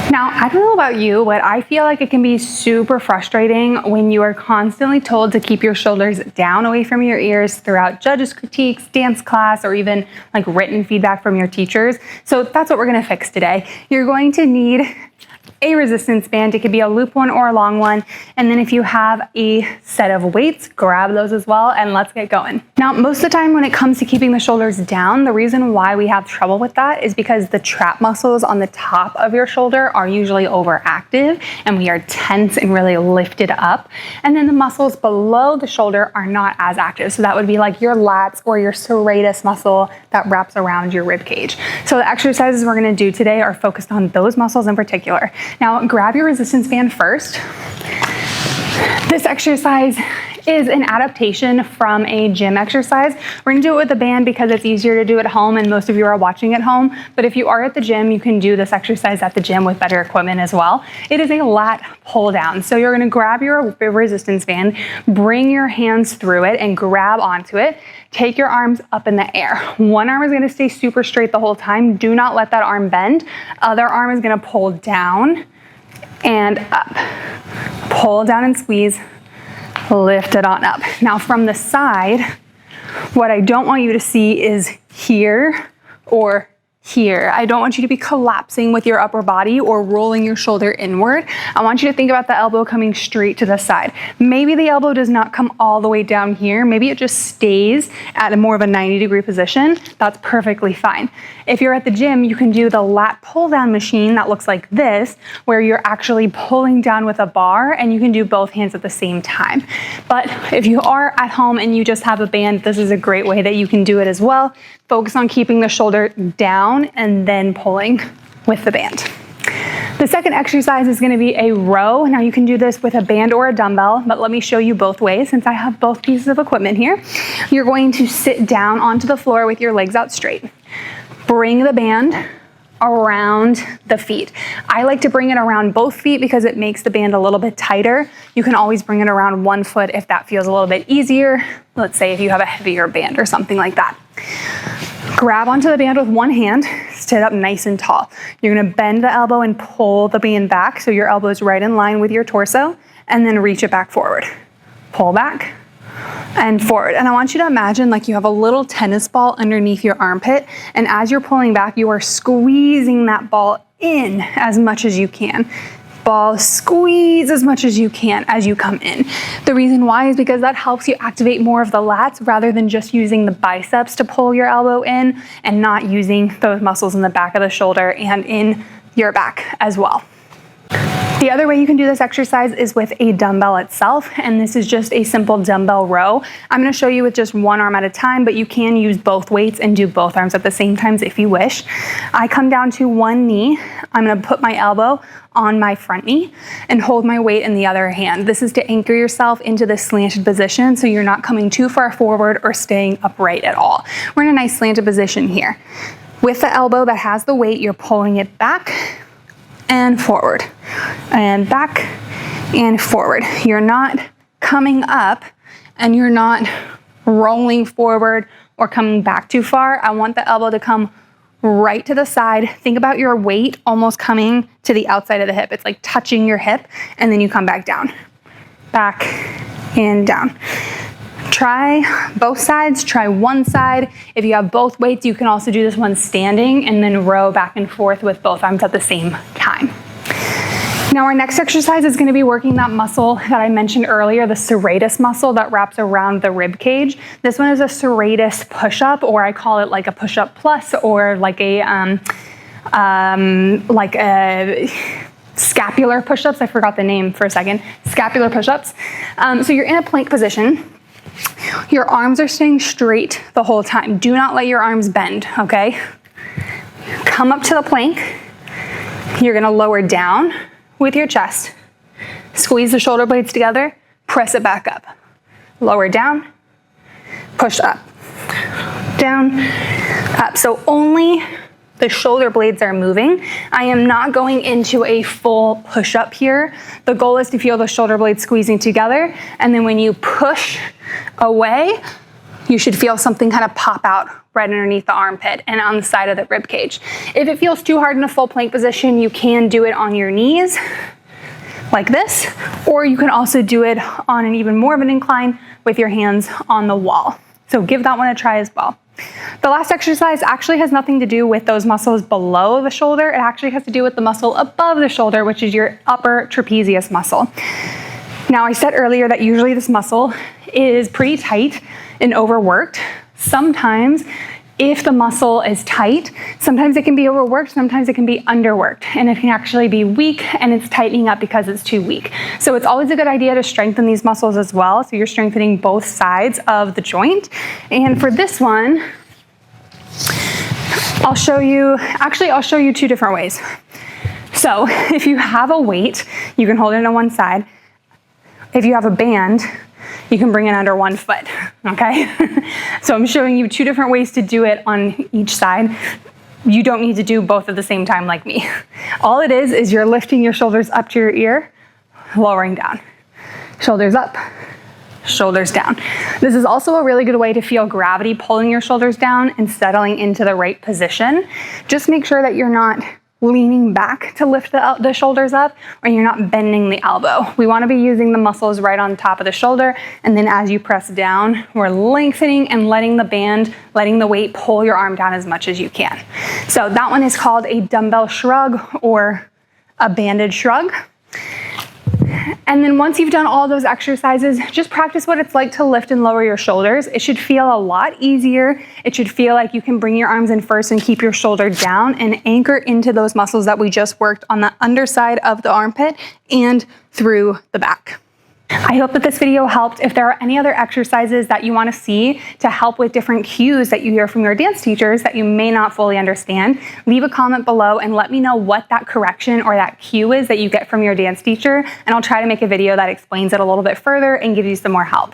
Now, I don't know about you, but I feel like it can be super frustrating when you are constantly told to keep your shoulders down away from your ears throughout judges' critiques, dance class, or even like written feedback from your teachers. So that's what we're gonna fix today. You're going to need a resistance band. It could be a loop one or a long one. And then if you have a set of weights, grab those as well, and let's get going. Now, most of the time when it comes to keeping the shoulders down, the reason why we have trouble with that is because the trap muscles on the top of your shoulder are usually overactive and we are tense and really lifted up. And then the muscles below the shoulder are not as active. So that would be like your lats or your serratus muscle that wraps around your rib cage. So the exercises we're gonna do today are focused on those muscles in particular. Now, grab your resistance band first. This exercise is an adaptation from a gym exercise. We're gonna do it with a band because it's easier to do at home and most of you are watching at home. But if you are at the gym, you can do this exercise at the gym with better equipment as well. It is a lat pull down. So you're gonna grab your resistance band, bring your hands through it and grab onto it. Take your arms up in the air. One arm is gonna stay super straight the whole time. Do not let that arm bend. Other arm is gonna pull down and up. Pull down and squeeze, lift it on up. Now from the side, what I don't want you to see is here or here. I don't want you to be collapsing with your upper body or rolling your shoulder inward. I want you to think about the elbow coming straight to the side. Maybe the elbow does not come all the way down here. Maybe it just stays at a more of a 90-degree position. That's perfectly fine. If you're at the gym, you can do the lat pull-down machine that looks like this, where you're actually pulling down with a bar and you can do both hands at the same time. But if you are at home and you just have a band, this is a great way that you can do it as well. Focus on keeping the shoulder down and then pulling with the band. The second exercise is going to be a row. Now you can do this with a band or a dumbbell, but let me show you both ways since I have both pieces of equipment here. You're going to sit down onto the floor with your legs out straight. Bring the band around the feet. I like to bring it around both feet because it makes the band a little bit tighter. You can always bring it around one foot if that feels a little bit easier. Let's say if you have a heavier band or something like that. Grab onto the band with one hand, sit up nice and tall. You're gonna bend the elbow and pull the band back so your elbow is right in line with your torso, and then reach it back forward. Pull back and forward. And I want you to imagine like you have a little tennis ball underneath your armpit, and as you're pulling back, you are squeezing that ball in as much as you can. Ball, squeeze as much as you can as you come in. The reason why is because that helps you activate more of the lats rather than just using the biceps to pull your elbow in and not using those muscles in the back of the shoulder and in your back as well. The other way you can do this exercise is with a dumbbell itself, and this is just a simple dumbbell row. I'm gonna show you with just one arm at a time, but you can use both weights and do both arms at the same time if you wish. I come down to one knee. I'm gonna put my elbow on my front knee and hold my weight in the other hand. This is to anchor yourself into this slanted position so you're not coming too far forward or staying upright at all. We're in a nice slanted position here. With the elbow that has the weight, you're pulling it back and forward, and back and forward. You're not coming up and you're not rolling forward or coming back too far. I want the elbow to come right to the side. Think about your weight almost coming to the outside of the hip. It's like touching your hip, and then you come back down, back and down. Try both sides, try one side. If you have both weights, you can also do this one standing and then row back and forth with both arms at the same time. Now our next exercise is going to be working that muscle that I mentioned earlier, the serratus muscle that wraps around the rib cage. This one is a serratus push-up, or I call it like a push-up plus, or like a scapular push-ups. I forgot the name for a second. Scapular push-ups. So you're in a plank position. Your arms are staying straight the whole time. Do not let your arms bend, okay? Come up to the plank. You're gonna lower down with your chest. Squeeze the shoulder blades together, press it back up. Lower down, push up, down, up. So only the shoulder blades are moving. I am not going into a full push-up here. The goal is to feel the shoulder blades squeezing together, and then when you push away, you should feel something kind of pop out right underneath the armpit and on the side of the rib cage. If it feels too hard in a full plank position, you can do it on your knees like this, or you can also do it on an even more of an incline with your hands on the wall. So give that one a try as well. The last exercise actually has nothing to do with those muscles below the shoulder. It actually has to do with the muscle above the shoulder, which is your upper trapezius muscle. Now, I said earlier that usually this muscle is pretty tight and overworked. Sometimes, if the muscle is tight, sometimes it can be overworked, sometimes it can be underworked, and it can actually be weak and it's tightening up because it's too weak. So it's always a good idea to strengthen these muscles as well, so you're strengthening both sides of the joint. And for this one, I'll show you two different ways. So if you have a weight, you can hold it on one side. If you have a band, you can bring it under one foot, okay? So I'm showing you two different ways to do it on each side. You don't need to do both at the same time like me. All it is you're lifting your shoulders up to your ear, lowering down. Shoulders up, shoulders down. This is also a really good way to feel gravity pulling your shoulders down and settling into the right position. Just make sure that you're not leaning back to lift the shoulders up, or you're not bending the elbow. We want to be using the muscles right on top of the shoulder, and then as you press down, we're lengthening and letting the weight pull your arm down as much as you can. So that one is called a dumbbell shrug or a banded shrug. And then once you've done all those exercises, just practice what it's like to lift and lower your shoulders. It should feel a lot easier. It should feel like you can bring your arms in first and keep your shoulder down and anchor into those muscles that we just worked on the underside of the armpit and through the back. I hope that this video helped. If there are any other exercises that you want to see to help with different cues that you hear from your dance teachers that you may not fully understand, leave a comment below and let me know what that correction or that cue is that you get from your dance teacher, and I'll try to make a video that explains it a little bit further and gives you some more help.